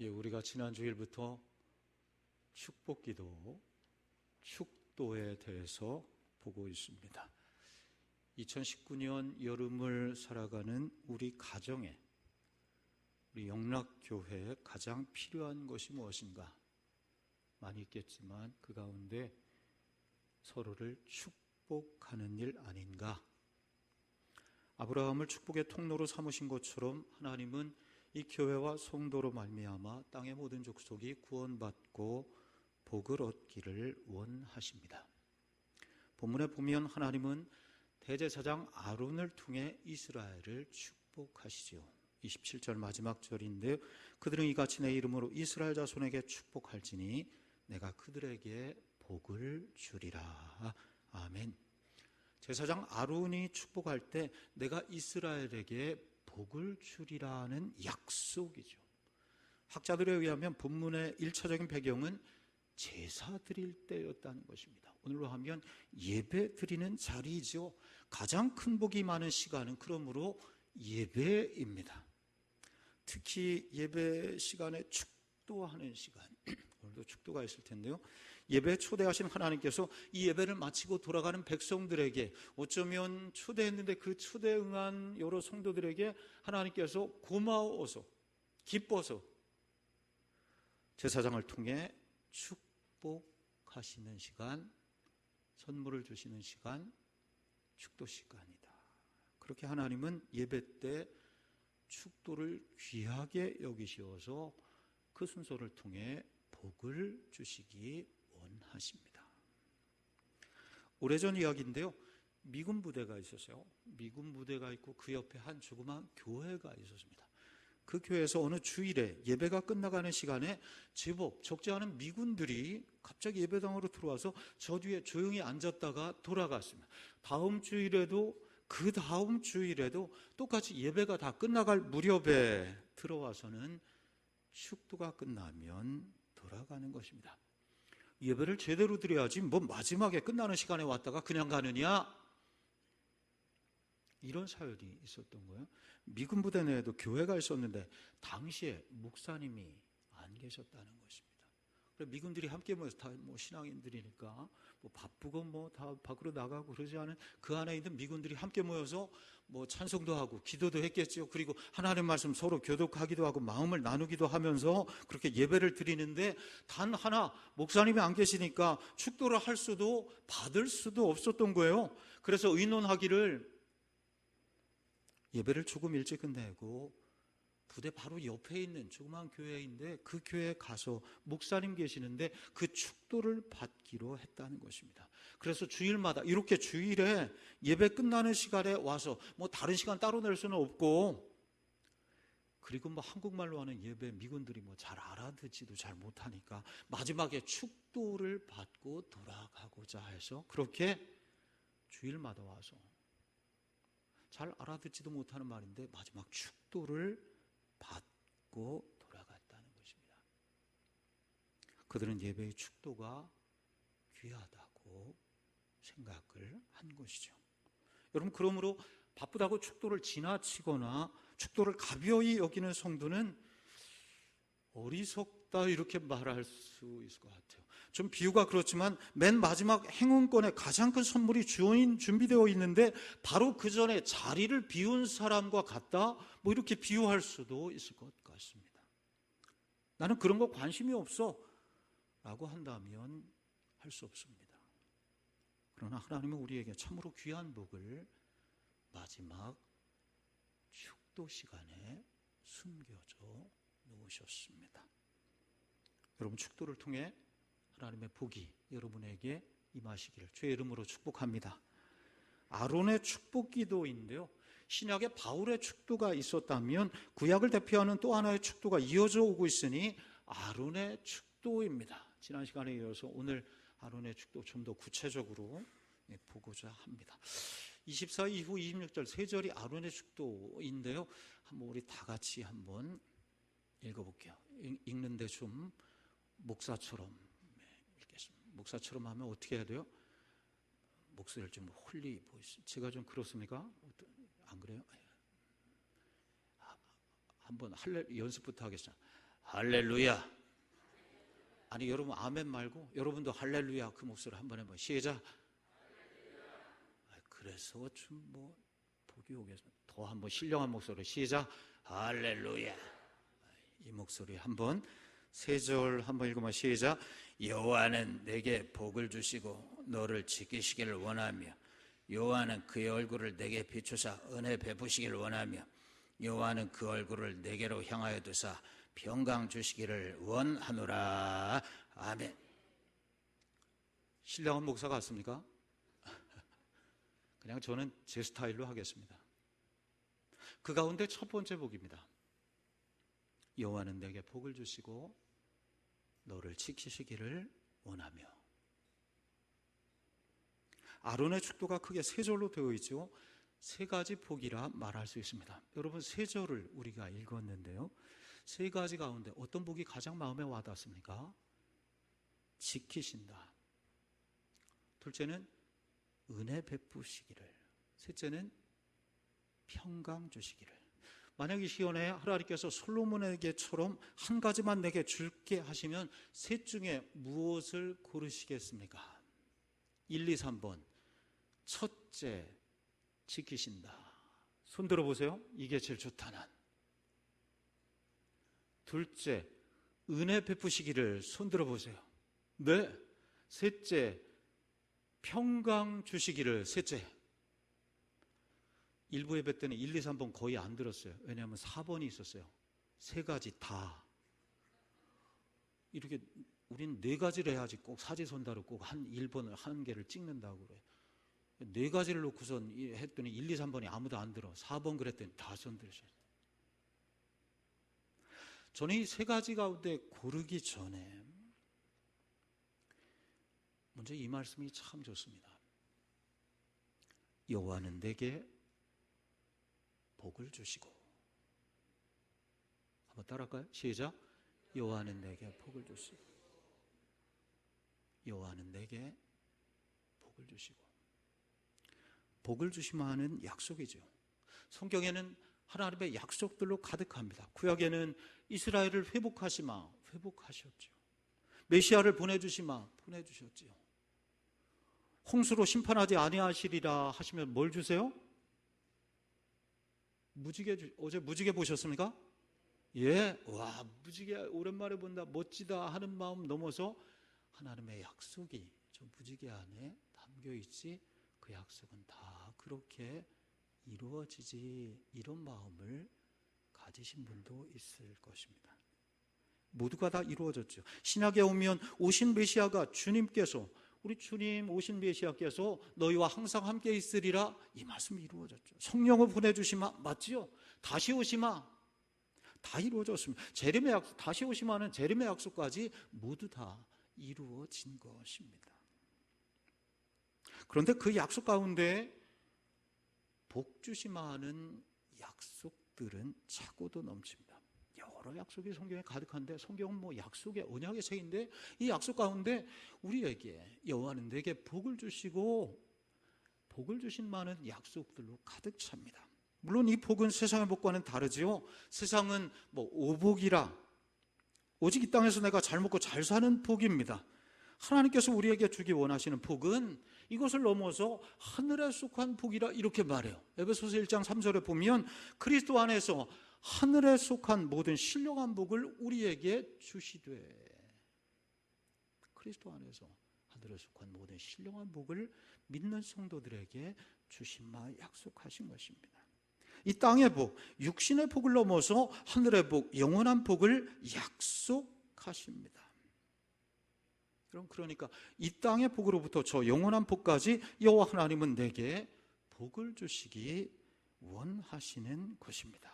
우리가 지난 주일부터 축복기도, 축도에 대해서 보고 있습니다. 2019년 여름을 살아가는 우리 가정에, 우리 영락교회에 가장 필요한 것이 무엇인가? 많이 있겠지만 그 가운데 서로를 축복하는 일 아닌가? 아브라함을 축복의 통로로 삼으신 것처럼 하나님은 이 교회와 성도로 말미암아 땅의 모든 족속이 구원받고 복을 얻기를 원하십니다. 본문에 보면 하나님은 대제사장 아론을 통해 이스라엘을 축복하시죠. 27절 마지막 절인데, 그들은 이같이 내 이름으로 이스라엘 자손에게 축복할지니 내가 그들에게 복을 주리라. 아멘. 제사장 아론이 축복할 때 내가 이스라엘에게 복을 주리라는 약속이죠. 학자들에 의하면 본문의 1차적인 배경은 제사 드릴 때였다는 것입니다. 오늘로 하면 예배 드리는 자리이죠. 가장 큰 복이 많은 시간은 그러므로 예배입니다. 특히 예배 시간에 축도하는 시간, 오늘도 축도가 있을 텐데요, 예배에 초대하신 하나님께서 이 예배를 마치고 돌아가는 백성들에게, 어쩌면 초대했는데 그 초대에 응한 여러 성도들에게 하나님께서 고마워서, 기뻐서 제사장을 통해 축복하시는 시간, 선물을 주시는 시간, 축도 시간이다. 그렇게 하나님은 예배 때 축도를 귀하게 여기시어서 그 순서를 통해 복을 주시기 원하십니다. 오래전 이야기인데요, 미군 부대가 있었어요. 미군 부대가 있고 그 옆에 한 조그만 교회가 있었습니다. 그 교회에서 어느 주일에 예배가 끝나가는 시간에 제법 적지 않은 미군들이 갑자기 예배당으로 들어와서 저 뒤에 조용히 앉았다가 돌아갔습니다. 다음 주일에도, 그 다음 주일에도 똑같이 예배가 다 끝나갈 무렵에 들어와서는 축도가 끝나면 돌아가는 것입니다. 예배를 제대로 드려야지 뭐 마지막에 끝나는 시간에 왔다가 그냥 가느냐, 이런 사연이 있었던 거예요. 미군 부대 내에도 교회가 있었는데 당시에 목사님이 안 계셨다는 것입니다. 그래서 미군들이 함께 모여서 다 신앙인들이니까 바쁘고 다 밖으로 나가고 그러지 않은 그 안에 있는 미군들이 함께 모여서 찬송도 하고 기도도 했겠죠. 그리고 하나님의 말씀 서로 교독하기도 하고 마음을 나누기도 하면서 그렇게 예배를 드리는데, 단 하나 목사님이 안 계시니까 축도를 할 수도 받을 수도 없었던 거예요. 그래서 의논하기를 예배를 조금 일찍 끝내고 부대 바로 옆에 있는 조그만 교회인데 그 교회에 가서 목사님 계시는데 그 축도를 받기로 했다는 것입니다. 그래서 주일마다 이렇게 주일에 예배 끝나는 시간에 와서 다른 시간 따로 낼 수는 없고, 그리고 한국말로 하는 예배 미군들이 잘 알아듣지도 잘 못하니까 마지막에 축도를 받고 돌아가고자 해서 그렇게 주일마다 와서, 잘 알아듣지도 못하는 말인데 마지막 축도를 받고 돌아갔다는 것입니다. 그들은 예배의 축도가 귀하다고 생각을 한 것이죠. 여러분, 그러므로 바쁘다고 축도를 지나치거나 축도를 가벼이 여기는 성도는 어리석다, 이렇게 말할 수 있을 것 같아요. 좀 비유가 그렇지만 맨 마지막 행운권에 가장 큰 선물이 준비되어 있는데 바로 그 전에 자리를 비운 사람과 같다, 이렇게 비유할 수도 있을 것 같습니다. 나는 그런 거 관심이 없어 라고 한다면 할 수 없습니다. 그러나 하나님은 우리에게 참으로 귀한 복을 마지막 축도 시간에 숨겨져 놓으셨습니다. 여러분, 축도를 통해 하나님의 복이 여러분에게 임하시기를 주의 이름으로 축복합니다. 아론의 축복 기도인데요, 신약에 바울의 축도가 있었다면 구약을 대표하는 또 하나의 축도가 이어져 오고 있으니 아론의 축도입니다. 지난 시간에 이어서 오늘 아론의 축도 좀 더 구체적으로 보고자 합니다. 24 이후 26절 세 절이 아론의 축도인데요, 한번 우리 다 같이 한번 읽어볼게요. 읽는데 좀 목사처럼 읽겠습니다. 목사처럼 하면 어떻게 해야 돼요? 목소리를 좀 홀리 보이시. 제가 좀 그렇습니까? 안 그래요? 한번 연습부터 하겠습니다. 할렐루야. 아니 여러분 아멘 말고 여러분도 할렐루야 그 목소리 한번 해봐요. 시작. 그래서 좀 뭐 복이 오겠습니다. 더 한번 신령한 목소리 시작. 할렐루야. 이 목소리 한번 세 절 한번 읽어봐. 시작. 여호와는 내게 복을 주시고 너를 지키시기를 원하며 여호와는 그의 얼굴을 내게 비추사 은혜 베푸시기를 원하며 여호와는 그 얼굴을 내게로 향하여 두사 평강 주시기를 원하노라. 아멘. 신령한 목사 같습니까? 그냥 저는 제 스타일로 하겠습니다. 그 가운데 첫 번째 복입니다. 여호와는 내게 복을 주시고 너를 지키시기를 원하며. 아론의 축도가 크게 세 절로 되어 있죠. 세 가지 복이라 말할 수 있습니다. 여러분 세 절을 우리가 읽었는데요. 세 가지 가운데 어떤 복이 가장 마음에 와닿습니까? 지키신다. 둘째는 은혜 베푸시기를. 셋째는 평강 주시기를. 만약 이 시간에 하나님께서 솔로몬에게처럼 한 가지만 내게 줄게 하시면 셋 중에 무엇을 고르시겠습니까? 1, 2, 3번. 첫째, 지키신다. 손 들어보세요. 이게 제일 좋다는. 둘째, 은혜 베푸시기를. 손 들어보세요. 네. 셋째, 평강 주시기를. 셋째. 일부 예배 때는 1, 2, 3번 거의 안 들었어요. 왜냐하면 4번이 있었어요. 세 가지 다. 이렇게 우리는 네 가지를 해야지 꼭 사지선다로 꼭 한 1번을 한 개를 찍는다고 그래. 네 가지를 놓고선 했더니 1, 2, 3번이 아무도 안 들어. 4번 그랬더니 다 손 들으셨어요. 저는 이 세 가지 가운데 고르기 전에 먼저 이 말씀이 참 좋습니다. 여호와는 내게 복을 주시고. 한번 따라할까요? 시작. 여호와는 내게 복을 주시고. 여호와는 내게 복을 주시고. 복을 주시마는 약속이죠. 성경에는 하나님의 약속들로 가득합니다. 구약에는 이스라엘을 회복하시마, 회복하셨죠. 메시아를 보내주시마, 보내주셨지요. 홍수로 심판하지 아니하시리라 하시면 뭘 주세요? 무지개. 어제 무지개 보셨습니까? 예, 와 무지개 오랜만에 본다, 멋지다 하는 마음 넘어서 하나님의 약속이 저 무지개 안에 담겨 있지, 그 약속은 다 그렇게 이루어지지, 이런 마음을 가지신 분도 있을 것입니다. 모두가 다 이루어졌죠. 신약에 오면 오신 메시아가 주님께서, 우리 주님 오신 메시아께서 너희와 항상 함께 있으리라, 이 말씀이 이루어졌죠. 성령을 보내주시마, 맞지요? 다시 오시마, 다 이루어졌습니다. 재림의 약속, 다시 오시마는 재림의 약속까지 모두 다 이루어진 것입니다. 그런데 그 약속 가운데 복 주시마는 약속들은 차고도 넘칩니다. 여러 약속이 성경에 가득한데, 성경은 뭐 약속의 언약의 책인데, 이 약속 가운데 우리에게 여호와는 내게 복을 주시고, 복을 주신 많은 약속들로 가득 찹니다. 물론 이 복은 세상의 복과는 다르지요. 세상은 뭐 오복이라, 오직 이 땅에서 내가 잘 먹고 잘 사는 복입니다. 하나님께서 우리에게 주기 원하시는 복은 이것을 넘어서 하늘에 속한 복이라, 이렇게 말해요. 에베소서 1장 3절에 보면 그리스도 안에서 하늘에 속한 모든 신령한 복을 우리에게 주시되, 그리스도 안에서 하늘에 속한 모든 신령한 복을 믿는 성도들에게 주신마 약속하신 것입니다. 이 땅의 복, 육신의 복을 넘어서 하늘의 복, 영원한 복을 약속하십니다. 그러니까 이 땅의 복으로부터 저 영원한 복까지 여호와 하나님은 내게 복을 주시기 원하시는 것입니다.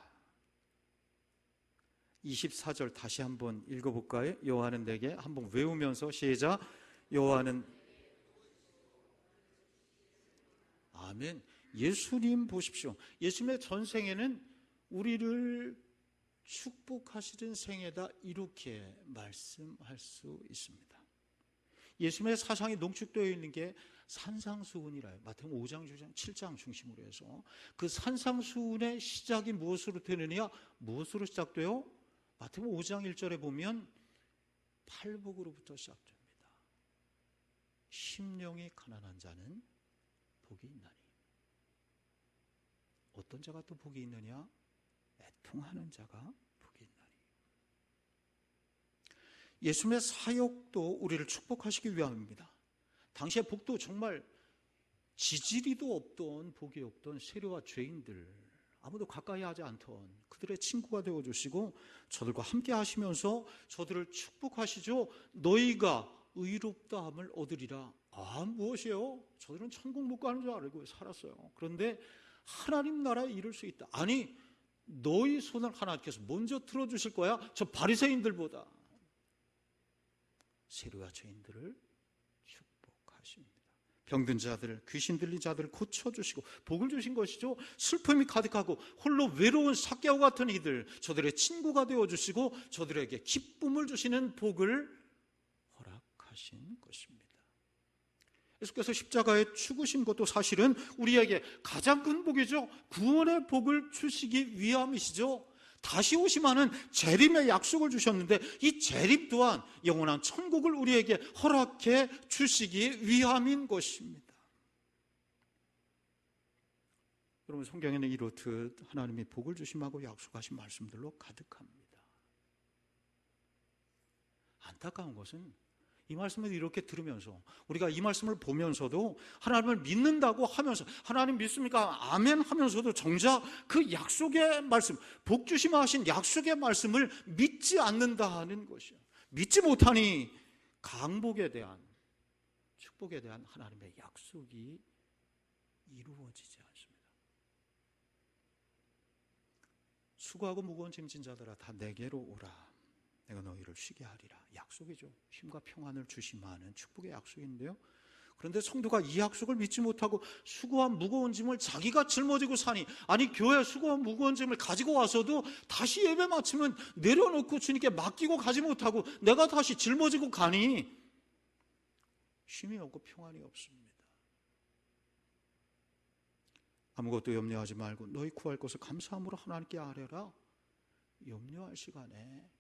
24절 다시 한번 읽어볼까요? 여호와는 내게, 한번 외우면서 시작. 여호와는, 아멘. 예수님 보십시오. 예수님의 전생에는 우리를 축복하시는 생애다, 이렇게 말씀할 수 있습니다. 예수님의 사상이 농축되어 있는 게 산상수훈이라요. 마태복음 5장, 6장, 7장 중심으로 해서 그 산상수훈의 시작이 무엇으로 되느냐? 무엇으로 시작돼요? 마태복음 5장 1절에 보면 팔복으로부터 시작됩니다. 심령이 가난한 자는 복이 있나니. 어떤 자가 또 복이 있느냐? 애통하는 자가 복이 있나니. 예수님의 사역도 우리를 축복하시기 위함입니다. 당시의 복도 정말 지지리도 없던, 복이 없던 세리와 죄인들, 아무도 가까이 하지 않던 그들의 친구가 되어주시고 저들과 함께 하시면서 저들을 축복하시죠. 너희가 의롭다함을 얻으리라. 무엇이에요? 저들은 천국 못 가는 줄 알고 살았어요. 그런데 하나님 나라에 이룰 수 있다. 아니, 너희 손을 하나님께서 먼저 들어주실 거야. 저 바리새인들보다. 세리와 죄인들을 축복하십니다. 병든 자들, 귀신 들린 자들을 고쳐주시고 복을 주신 것이죠. 슬픔이 가득하고 홀로 외로운 삭개와 같은 이들, 저들의 친구가 되어주시고 저들에게 기쁨을 주시는 복을 허락하신 것입니다. 예수께서 십자가에 죽으신 것도 사실은 우리에게 가장 큰 복이죠. 구원의 복을 주시기 위함이시죠. 다시 오심하는 재림의 약속을 주셨는데 이 재림 또한 영원한 천국을 우리에게 허락해 주시기 위함인 것입니다. 여러분, 성경에는 이렇듯 하나님이 복을 주심하고 약속하신 말씀들로 가득합니다. 안타까운 것은 이 말씀을 이렇게 들으면서 우리가 이 말씀을 보면서도 하나님을 믿는다고 하면서 하나님 믿습니까? 아멘 하면서도 정작 그 약속의 말씀, 복 주시마 하신 약속의 말씀을 믿지 않는다는 것이요. 믿지 못하니 강복에 대한, 축복에 대한 하나님의 약속이 이루어지지 않습니다. 수고하고 무거운 짐진 자들아 다 내게로 오라. 내가 너희를 쉬게 하리라. 약속이죠. 쉼과 평안을 주시마는 축복의 약속인데요. 그런데 성도가 이 약속을 믿지 못하고 수고한 무거운 짐을 자기가 짊어지고 사니, 아니 교회 수고한 무거운 짐을 가지고 와서도 다시 예배 마치면 내려놓고 주님께 맡기고 가지 못하고 내가 다시 짊어지고 가니 쉼이 없고 평안이 없습니다. 아무것도 염려하지 말고 너희 구할 것을 감사함으로 하나님께 아뢰라. 염려할 시간에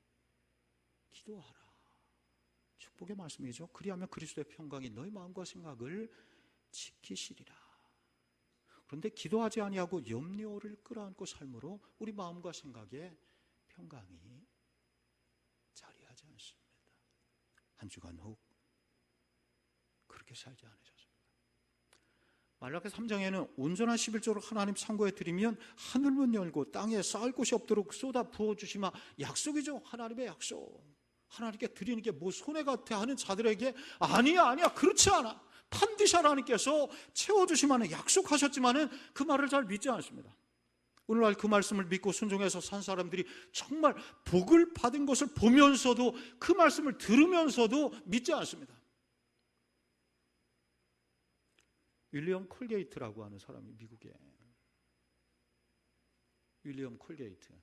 기도하라. 축복의 말씀이죠. 그리하면 그리스도의 평강이 너희 마음과 생각을 지키시리라. 그런데 기도하지 아니하고 염려를 끌어안고 삶으로 우리 마음과 생각에 평강이 자리하지 않습니다. 한 주간 혹 그렇게 살지 않으셨습니다. 말라기 3장에는 온전한 11조를 하나님 상고에 드리면 하늘문 열고 땅에 쌓을 곳이 없도록 쏟아 부어주시마. 약속이죠. 하나님의 약속. 하나님께 드리는 게 뭐 손해 같아 하는 자들에게 아니야 그렇지 않아. 반드시 하나님께서 채워주시마는 약속하셨지만은 그 말을 잘 믿지 않습니다. 오늘날 그 말씀을 믿고 순종해서 산 사람들이 정말 복을 받은 것을 보면서도 그 말씀을 들으면서도 믿지 않습니다. 윌리엄 콜게이트라고 하는 사람이 미국에, 윌리엄 콜게이트,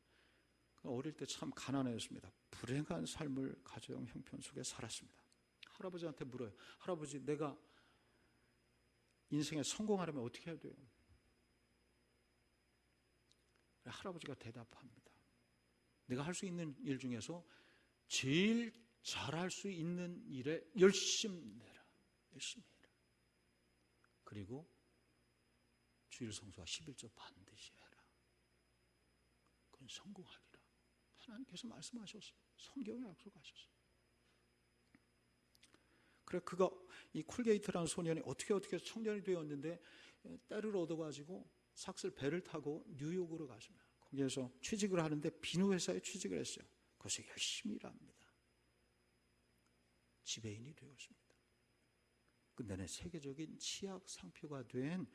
어릴 때 참 가난했습니다. 불행한 삶을 가정 형편 속에 살았습니다. 할아버지한테 물어요. 할아버지, 내가 인생에 성공하려면 어떻게 해야 돼요? 할아버지가 대답합니다. 내가 할 수 있는 일 중에서 제일 잘할 수 있는 일에 열심히 내라. 열심히 해라. 그리고 주일 성수와 11조 반드시 해라. 그건 성공하리라. 하나님께서 말씀하셨어요. 성경에 약속하셨어요. 그래, 이 콜게이트라는 소년이 어떻게 청년이 되었는데 때를 얻어가지고 삭슬 배를 타고 뉴욕으로 갔습니다. 거기에서 취직을 하는데 비누 회사에 취직을 했어요. 거기서 열심히 일합니다. 지배인이 되었습니다. 끝내는 세계적인 치약 상표가 된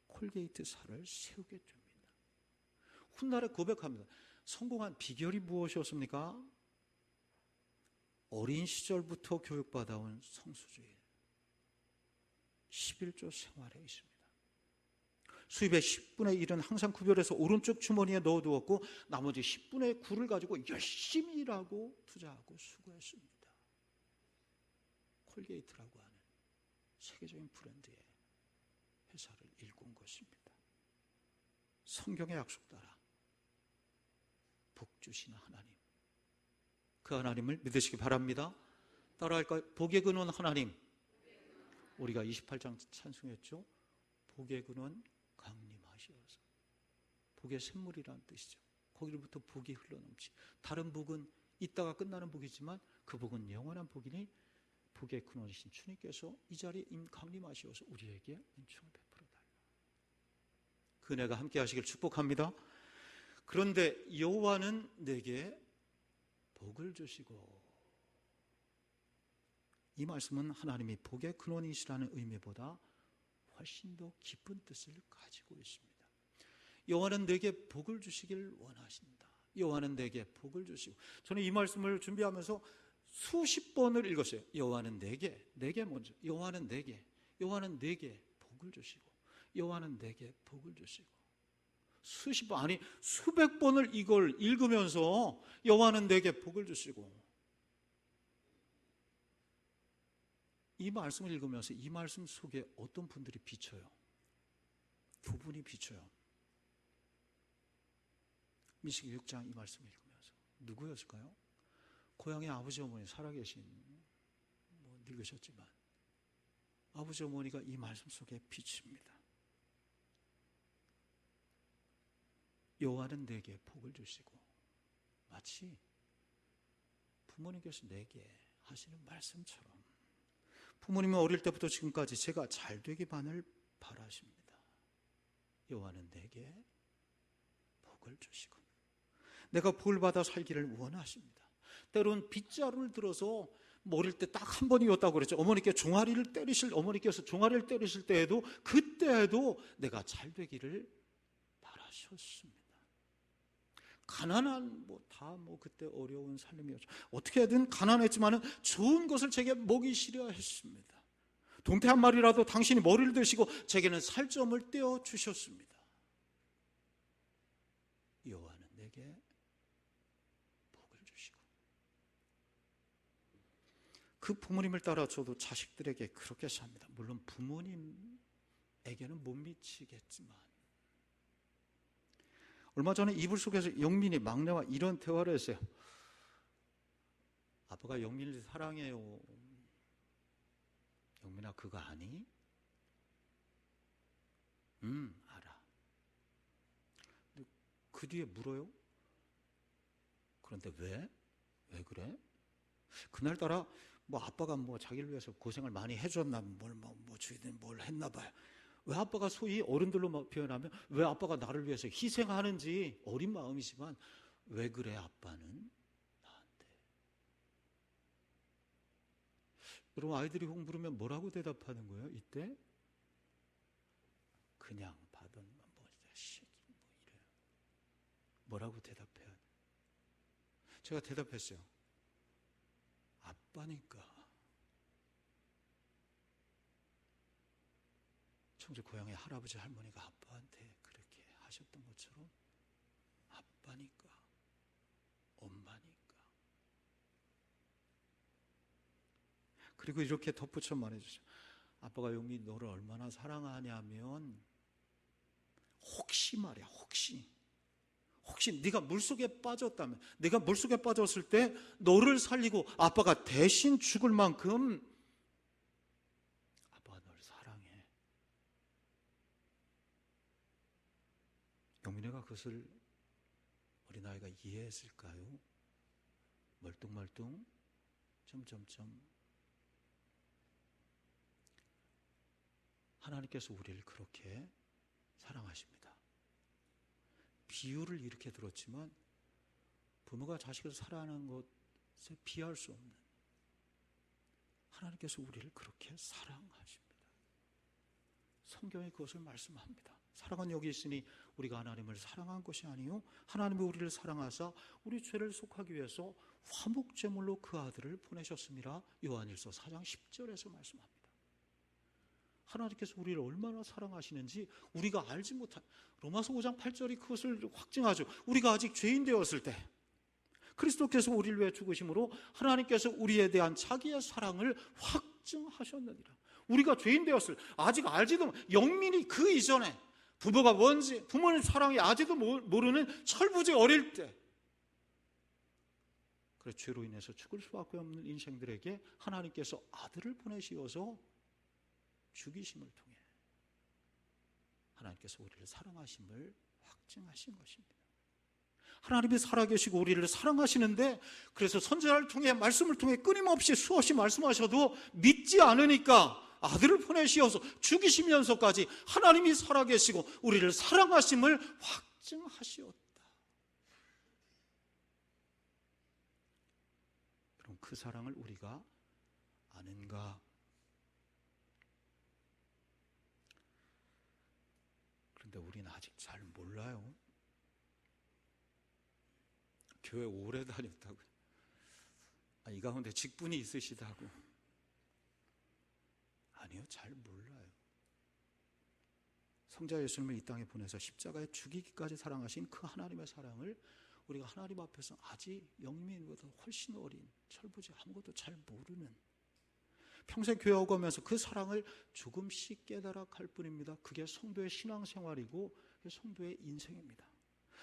콜게이트사를 세우게 됩니다. 훗날에 고백합니다. 성공한 비결이 무엇이었습니까? 어린 시절부터 교육받아온 성수주의, 11조 생활에 있습니다. 수입의 10분의 1은 항상 구별해서 오른쪽 주머니에 넣어두었고 나머지 10분의 9를 가지고 열심히 일하고 투자하고 수고했습니다. 콜게이트라고 하는 세계적인 브랜드의 회사를 일군 것입니다. 성경의 약속 따라 복 주시는 하나님, 그 하나님을 믿으시기 바랍니다. 따라할까요? 복의 근원 하나님. 우리가 28장 찬송했죠. 복의 근원 강림하시어서. 복의 샘물이라는 뜻이죠. 거기로부터 복이 흘러넘치. 다른 복은 있다가 끝나는 복이지만 그 복은 영원한 복이니 복의 근원이신 주님께서 이 자리에 강림하시어서 우리에게 은총을 베풀어 달라. 그 은혜가 함께 하시길 축복합니다. 그런데 여호와는 내게 복을 주시고, 이 말씀은 하나님이 복의 근원이시라는 의미보다 훨씬 더 깊은 뜻을 가지고 있습니다. 여호와는 내게 복을 주시길 원하신다. 여호와는 내게 복을 주시고, 저는 이 말씀을 준비하면서 수십 번을 읽었어요. 여호와는 내게 먼저, 여호와는 내게 복을 주시고, 여호와는 내게 복을 주시고, 수십 번, 아니 수백 번을 이걸 읽으면서 여호와는 내게 복을 주시고, 이 말씀을 읽으면서 이 말씀 속에 어떤 분들이 비쳐요? 두 분이 비쳐요. 민수기 6장 이 말씀을 읽으면서 누구였을까요? 고향의 아버지 어머니, 살아계신, 늙으셨지만 아버지 어머니가 이 말씀 속에 비칩니다. 여호와는 내게 복을 주시고, 마치 부모님께서 내게 하시는 말씀처럼 부모님은 어릴 때부터 지금까지 제가 잘 되기만을 바라십니다. 여호와는 내게 복을 주시고 내가 복을 받아 살기를 원하십니다. 때로는 빗자루를 들어서 어릴 때 딱 한 번이었다고 그랬죠. 어머니께서 종아리를 때리실 때에도, 그때에도 내가 잘 되기를 바라셨습니다. 가난한 그때 어려운 삶이었죠. 어떻게든 가난했지만은 좋은 것을 제게 먹이시려 했습니다. 동태 한 마리라도 당신이 머리를 드시고 제게는 살점을 떼어 주셨습니다. 여호와는 내게 복을 주시고, 그 부모님을 따라 저도 자식들에게 그렇게 삽니다. 물론 부모님에게는 못 미치겠지만, 얼마 전에 이불 속에서 영민이 막내와 이런 대화를 했어요. 아빠가 영민이를 사랑해요. 영민아, 그거 아니? 알아. 그 뒤에 물어요. 그런데 왜 그래? 그날따라 아빠가 자기를 위해서 고생을 많이 해줬나, 주인은 뭘 했나 봐요. 왜 아빠가 소위 어른들로 표현하면 왜 아빠가 나를 위해서 희생하는지, 어린 마음이지만 왜 그래 아빠는 나한테. 여러분, 아이들이 혹 물으면 뭐라고 대답하는 거예요? 이때 그냥 받은 자식 이래요. 뭐라고 대답해요? 제가 대답했어요. 아빠니까. 청주 고향의 할아버지 할머니가 아빠한테 그렇게 하셨던 것처럼 아빠니까, 엄마니까. 그리고 이렇게 덧붙여 말해주죠. 아빠가 영미 너를 얼마나 사랑하냐면, 혹시 말이야, 혹시 네가 물속에 빠졌다면, 네가 물속에 빠졌을 때 너를 살리고 아빠가 대신 죽을 만큼 아빠가 널 사랑해. 영민이가 그것을 어린아이가 이해했을까요? 멀뚱멀뚱 점점점. 하나님께서 우리를 그렇게 사랑하십니다. 비유를 이렇게 들었지만 부모가 자식을 사랑하는 것에 비할 수 없는, 하나님께서 우리를 그렇게 사랑하십니다. 성경이 그것을 말씀합니다. 사랑은 여기 있으니 우리가 하나님을 사랑한 것이 아니요 하나님이 우리를 사랑하사 우리 죄를 속하기 위해서 화목제물로 그 아들을 보내셨습니다. 요한일서 4장 10절에서 말씀합니다. 하나님께서 우리를 얼마나 사랑하시는지 우리가 알지 못한, 로마서 5장 8절이 그것을 확증하죠. 우리가 아직 죄인 되었을 때 그리스도께서 우리를 위해 죽으심으로 하나님께서 우리에 대한 자기의 사랑을 확증하셨느니라. 우리가 죄인 되었을, 아직 알지도, 영민이 그 이전에 부모가 뭔지, 부모님 사랑이 아직도 모르는 철부지 어릴 때 그래서 죄로 인해서 죽을 수밖에 없는 인생들에게 하나님께서 아들을 보내시어서 죽이심을 통해 하나님께서 우리를 사랑하심을 확증하신 것입니다. 하나님이 살아계시고 우리를 사랑하시는데, 그래서 선지자를 통해 말씀을 통해 끊임없이 수없이 말씀하셔도 믿지 않으니까 아들을 보내시어서 죽이시면서까지 하나님이 살아계시고 우리를 사랑하심을 확증하시었다. 그럼 그 사랑을 우리가 아는가? 그런데 우리는 아직 잘 몰라요. 교회 오래 다녔다고요. 이 가운데 직분이 있으시다고. 아니요, 잘 몰라요. 성자 예수님을 이 땅에 보내서 십자가에 죽이기까지 사랑하신 그 하나님의 사랑을 우리가 하나님 앞에서 아직 영민보다 훨씬 어린 철부지 아무것도 잘 모르는, 평생 교회 오고 가면서 그 사랑을 조금씩 깨달아 갈 뿐입니다. 그게 성도의 신앙생활이고 성도의 인생입니다.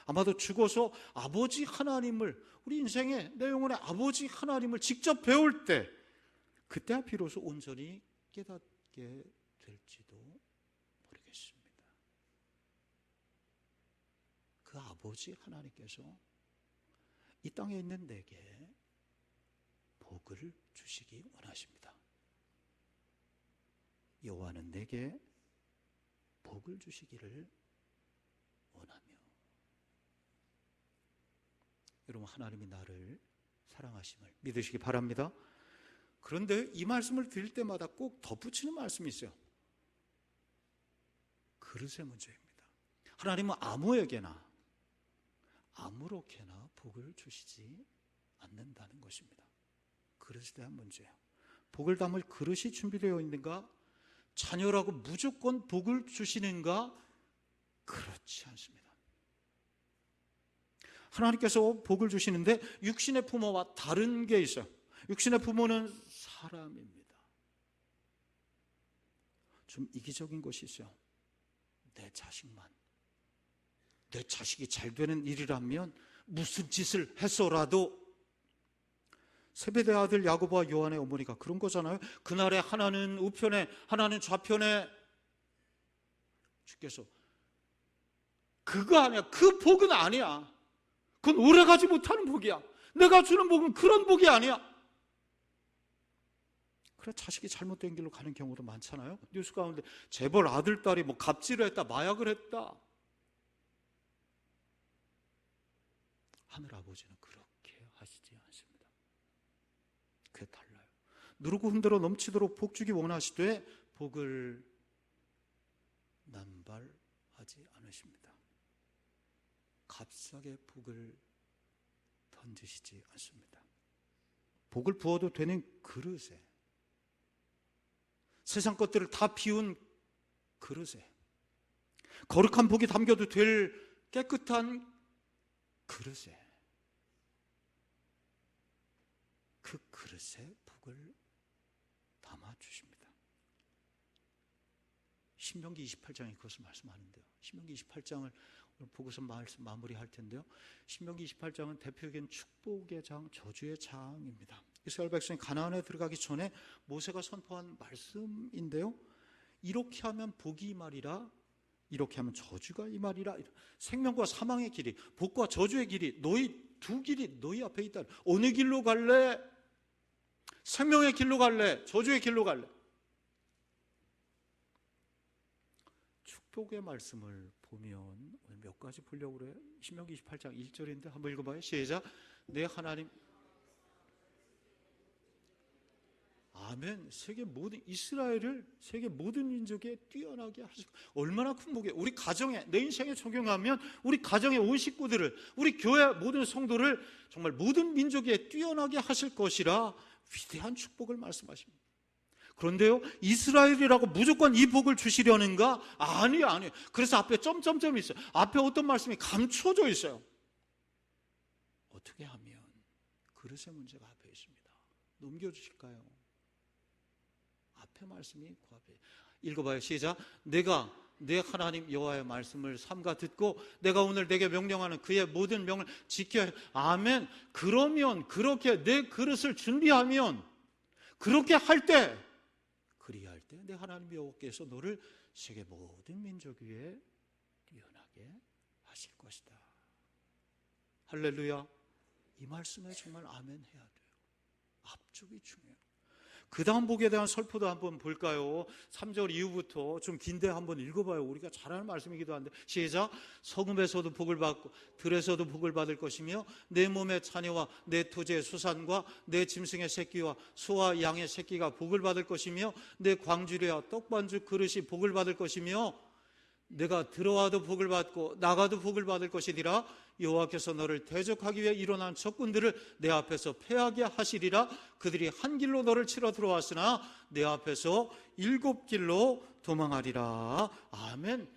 아마도 죽어서 아버지 하나님을, 우리 인생의 내 영혼의 아버지 하나님을 직접 배울 때, 그때야 비로소 온전히 깨닫게 될지도 모르겠습니다. 그 아버지 하나님께서 이 땅에 있는 내게 복을 주시기 원하십니다. 여호와는 내게 복을 주시기를 원하며. 여러분, 하나님이 나를 사랑하심을 믿으시기 바랍니다. 그런데 이 말씀을 드릴 때마다 꼭 덧붙이는 말씀이 있어요. 그릇의 문제입니다. 하나님은 아무에게나 아무렇게나 복을 주시지 않는다는 것입니다. 그릇에 대한 문제예요. 복을 담을 그릇이 준비되어 있는가? 자녀라고 무조건 복을 주시는가? 그렇지 않습니다. 하나님께서 복을 주시는데 육신의 부모와 다른 게 있어요. 육신의 부모는 사람입니다. 좀 이기적인 것이 있어요. 내 자식만, 내 자식이 잘 되는 일이라면 무슨 짓을 해서라도, 세베대 아들 야고보와 요한의 어머니가 그런 거잖아요. 그날에 하나는 우편에 하나는 좌편에, 주께서 그거 아니야, 그 복은 아니야, 그건 오래가지 못하는 복이야, 내가 주는 복은 그런 복이 아니야. 그래, 자식이 잘못된 길로 가는 경우도 많잖아요. 뉴스 가운데 재벌 아들, 딸이 뭐 갑질을 했다, 마약을 했다. 하늘아버지는 그렇게 하시지 않습니다. 그게 달라요. 누르고 흔들어 넘치도록 복 주기 원하시되 복을 남발하지 않으십니다. 값싸게 복을 던지시지 않습니다. 복을 부어도 되는 그릇에, 세상 것들을 다 비운 그릇에, 거룩한 복이 담겨도 될 깨끗한 그릇에, 그 그릇에 복을 담아주십니다. 신명기 28장에 그것을 말씀하는데요. 신명기 28장을 보고서 말씀 마무리할 텐데요. 신명기 28장은 대표적인 축복의 장, 저주의 장입니다. 이스라엘 백성이 가나안에 들어가기 전에 모세가 선포한 말씀인데요. 이렇게 하면 복이 이 말이라, 이렇게 하면 저주가 이 말이라. 생명과 사망의 길이, 복과 저주의 길이, 너희 두 길이 너희 앞에 있다. 어느 길로 갈래? 생명의 길로 갈래? 저주의 길로 갈래? 축복의 말씀을 보면 오늘 몇 가지 보려고 그래요. 신명기 28장 1절인데 한번 읽어봐요. 시작. 내 하나님. 아멘. 세계 모든 이스라엘을 세계 모든 민족에 뛰어나게 하시고, 얼마나 큰 복이에요. 우리 가정에, 내 인생에 적용하면 우리 가정의 온 식구들을, 우리 교회 모든 성도를 정말 모든 민족에 뛰어나게 하실 것이라 위대한 축복을 말씀하십니다. 그런데요, 이스라엘이라고 무조건 이 복을 주시려는가? 아니에요. 그래서 앞에 점점점이 있어요. 앞에 어떤 말씀이 감춰져 있어요. 어떻게 하면? 그릇의 문제가 앞에 있습니다. 넘겨주실까요? 앞에 말씀이 그 앞에, 읽어봐요. 시작. 내가 내 하나님 여호와의 말씀을 삼가 듣고 내가 오늘 내게 명령하는 그의 모든 명을 지켜야 해. 아멘. 그러면 그렇게 내 그릇을 준비하면 그렇게 할 때 그리할 때 내 하나님 여호와께서 너를 세계 모든 민족 위에 뛰어나게 하실 것이다. 할렐루야. 이 말씀에 정말 아멘 해야 돼요. 앞쪽이 중요해요. 그 다음 복에 대한 설포도 한번 볼까요? 3절 이후부터 좀 긴데 한번 읽어봐요. 우리가 잘 아는 말씀이기도 한데 시작. 성읍에서도 복을 받고 들에서도 복을 받을 것이며 내 몸의 자녀와 내 토지의 수산과 내 짐승의 새끼와 소와 양의 새끼가 복을 받을 것이며 내 광주리와 떡반죽 그릇이 복을 받을 것이며 내가 들어와도 복을 받고 나가도 복을 받을 것이니라. 여호와께서 너를 대적하기 위해 일어난 적군들을 내 앞에서 패하게 하시리라. 그들이 한 길로 너를 치러 들어왔으나 내 앞에서 7길로 도망하리라. 아멘.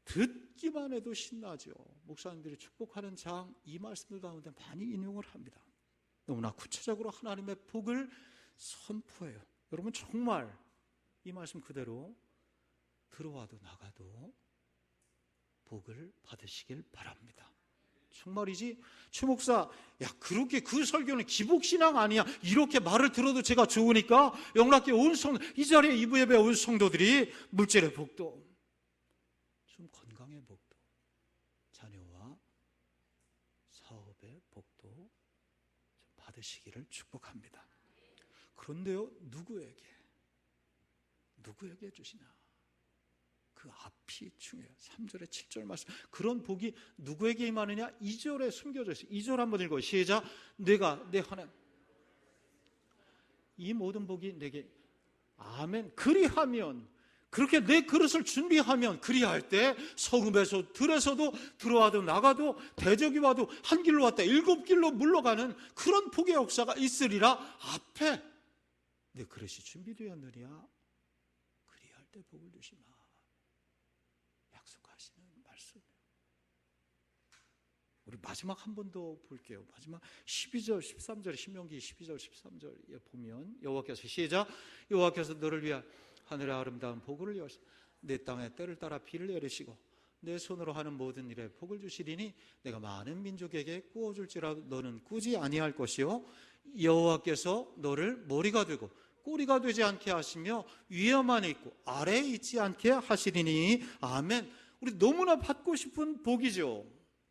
듣기만 해도 신나죠. 목사님들이 축복하는 장 이 말씀들 가운데 많이 인용을 합니다. 너무나 구체적으로 하나님의 복을 선포해요. 여러분 정말 이 말씀 그대로 들어와도 나가도 복을 받으시길 바랍니다. 정말이지? 최 목사, 야 그렇게 그 설교는 기복신앙 아니야. 이렇게 말을 들어도 제가 좋으니까 영락교회 온 성도, 이 자리에 이부 예배 온 성도들이 물질의 복도, 좀 건강의 복도, 자녀와 사업의 복도 좀 받으시기를 축복합니다. 그런데요, 누구에게 주시나? 그 앞이 중요해요. 3절에 7절 말씀. 그런 복이 누구에게 임하느냐? 2절에 숨겨져 있어요. 2절 한번 읽어요. 시작. 내가 내 하나님 이 모든 복이 내게 아멘. 그리하면 그렇게 내 그릇을 준비하면 그리할 때 성읍에서 들에서도 들어와도 나가도 대적이 와도 한 길로 왔다 7길로 물러가는 그런 복의 역사가 있으리라. 앞에 내 그릇이 준비되었느냐? 그리할 때 복을 주시마. 약속하시는 말씀. 우리 마지막 한 번 더 볼게요. 마지막 12절, 13절, 신명기 12절, 13절에 보면 여호와께서 시작. 여호와께서 너를 위한 하늘의 아름다운 복을 여시 내 땅에 때를 따라 비를 내리시고 내 손으로 하는 모든 일에 복을 주시리니 내가 많은 민족에게 꾸어줄지라도 너는 꾸지 아니할 것이요 여호와께서 너를 머리가 되고 꼬리가 되지 않게 하시며 위에만 있고 아래에 있지 않게 하시리니 아멘. 우리 너무나 받고 싶은 복이죠.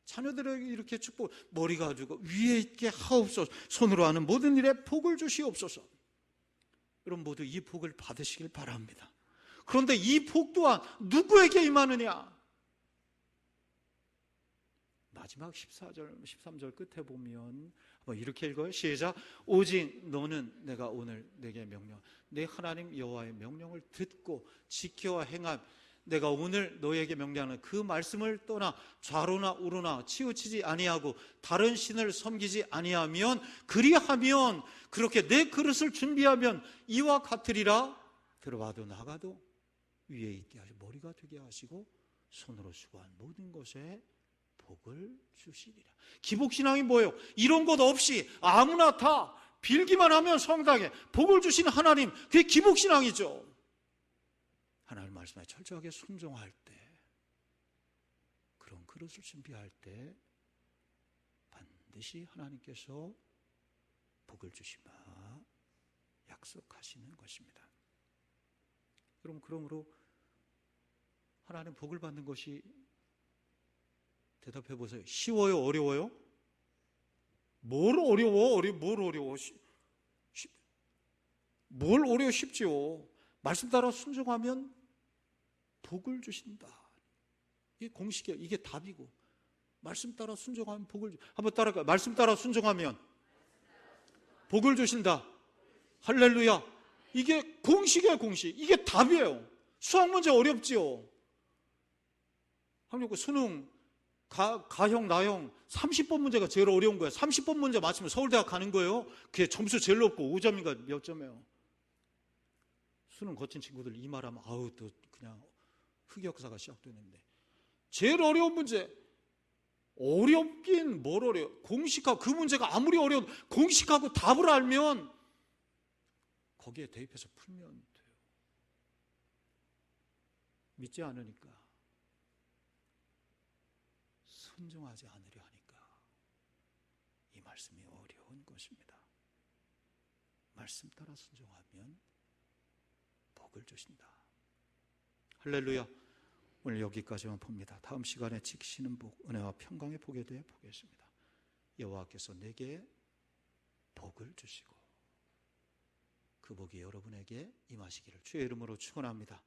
자녀들에게 이렇게 축복, 머리가 되고 위에 있게 하옵소서. 손으로 하는 모든 일에 복을 주시옵소서. 여러분 모두 이 복을 받으시길 바랍니다. 그런데 이 복 또한 누구에게 임하느냐? 마지막 14절, 13절 끝에 보면 한번 이렇게 읽어요. 시작. 오직 너는 내가 오늘 내게 명령, 내 하나님 여호와의 명령을 듣고 지켜와 행함. 내가 오늘 너에게 명령하는 그 말씀을 떠나 좌로나 우로나 치우치지 아니하고 다른 신을 섬기지 아니하면 그리하면 그렇게 내 그릇을 준비하면 이와 같으리라. 들어와도 나가도 위에 있게 하시고 머리가 되게 하시고 손으로 수고한 모든 것에 복을 주시리라. 기복신앙이 뭐예요? 이런 것 없이 아무나 다 빌기만 하면 성당에 복을 주시는 하나님, 그게 기복신앙이죠. 하나님 말씀에 철저하게 순종할 때, 그런 그릇을 준비할 때 반드시 하나님께서 복을 주시마 약속하시는 것입니다. 여러분, 그러므로 하나님 복을 받는 것이, 대답해 보세요. 쉬워요? 어려워요? 뭘 어려워? 뭘 어려워? 뭘 어려워? 쉽지요. 말씀 따라 순종하면 복을 주신다. 이게 공식이에요. 이게 답이고. 말씀 따라 순종하면 복을 주신다. 한번 따라가요. 말씀 따라 순종하면 복을 주신다. 할렐루야. 이게 공식이에요, 공식. 이게 답이에요. 수학 문제 어렵지요. 한번 수능 가형, 나형 30번 문제가 제일 어려운 거예요. 30번 문제 맞추면 서울대학 가는 거예요. 그게 점수 제일 높고 5점인가 몇 점이에요. 수능 거친 친구들 이 말하면 아우 또 그냥 흑역사가 시작되는데, 제일 어려운 문제, 어렵긴 뭘 어려워. 공식하고, 그 문제가 아무리 어려워도 공식하고 답을 알면 거기에 대입해서 풀면 돼요. 믿지 않으니까, 순종하지 않으려 하니까 이 말씀이 어려운 것입니다. 말씀 따라 순종하면 복을 주신다. 할렐루야. 오늘 여기까지만 봅니다. 다음 시간에 지키시는 복, 은혜와 평강의 복에 대해 보겠습니다. 여호와께서 내게 복을 주시고 그 복이 여러분에게 임하시기를 주의 이름으로 축원합니다.